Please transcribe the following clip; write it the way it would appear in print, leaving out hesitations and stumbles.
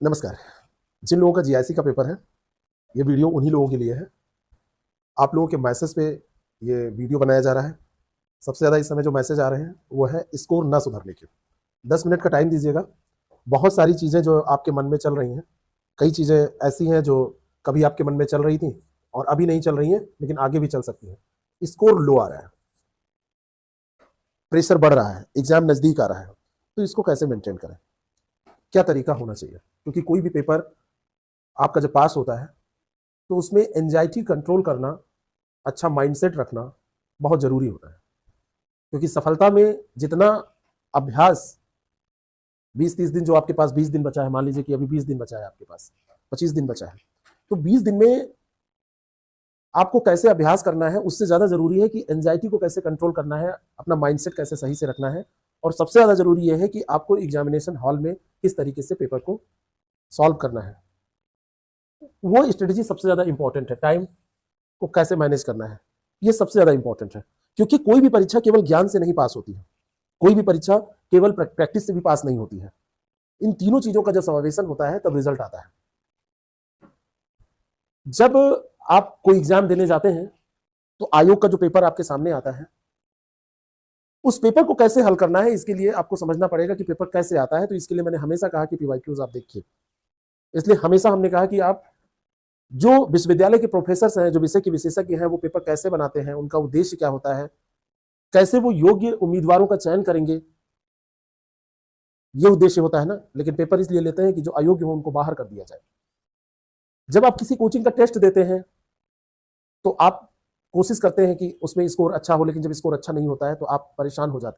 नमस्कार। जिन लोगों का जीआईसी का पेपर है, ये वीडियो उन्हीं लोगों के लिए है। आप लोगों के मैसेज पे ये वीडियो बनाया जा रहा है। सबसे ज़्यादा इस समय जो मैसेज आ रहे हैं वो है स्कोर ना सुधरने के। 10 मिनट का टाइम दीजिएगा। बहुत सारी चीज़ें जो आपके मन में चल रही हैं, कई चीज़ें ऐसी हैं जो कभी आपके मन में चल रही थी और अभी नहीं चल रही हैं, लेकिन आगे भी चल सकती हैं। स्कोर लो आ रहा है, प्रेशर बढ़ रहा है, एग्जाम नज़दीक आ रहा है, तो इसको कैसे मेंटेन करें, क्या तरीका होना चाहिए? क्योंकि कोई भी पेपर आपका जब पास होता है तो उसमें एंजाइटी कंट्रोल करना, अच्छा माइंडसेट रखना बहुत जरूरी होता है। क्योंकि सफलता में जितना अभ्यास, 20-30 दिन जो आपके पास 20 दिन बचा है, मान लीजिए कि अभी 20 दिन बचा है, आपके पास 25 दिन बचा है, तो 20 दिन में आपको कैसे अभ्यास करना है, उससे ज्यादा जरूरी है कि एंजाइटी को कैसे कंट्रोल करना है, अपना माइंडसेट कैसे सही से रखना है। और सबसे ज्यादा जरूरी यह है कि आपको एग्जामिनेशन हॉल में किस तरीके से पेपर को सॉल्व करना है। वो स्ट्रेटेजी सबसे ज्यादा इंपॉर्टेंट है। टाइम को कैसे मैनेज करना है, ये सबसे ज्यादा इंपॉर्टेंट है। क्योंकि कोई भी परीक्षा केवल ज्ञान से नहीं पास होती है, कोई भी परीक्षा केवल प्रैक्टिस से भी पास नहीं होती है। इन तीनों चीजों का जब समावेशन होता है तब रिजल्ट आता है। जब आप कोई एग्जाम देने जाते हैं तो आयोग का जो पेपर आपके सामने आता है, उस पेपर को कैसे हल करना है, इसके लिए आपको समझना पड़ेगा कि पेपर कैसे आता है। तो इसके लिए मैंने हमेशा कहा कि पीवाईक्यूज आप देखिए। इसलिए हमेशा हमने कहा कि आप जो विश्वविद्यालय के प्रोफेसर हैं, जो विषय के विशेषज्ञ हैं, वो पेपर कैसे बनाते हैं, उनका उद्देश्य क्या होता है, कैसे वो योग्य उम्मीदवारों का चयन करेंगे, ये उद्देश्य होता है ना। लेकिन पेपर इसलिए लेते हैं कि जो अयोग्य हो उनको बाहर कर दिया जाए। जब आप किसी कोचिंग का टेस्ट देते हैं तो आप कोशिश करते हैं कि उसमें स्कोर अच्छा हो, लेकिन जब स्कोर अच्छा नहीं होता है तो आप परेशान हो जाते हैं।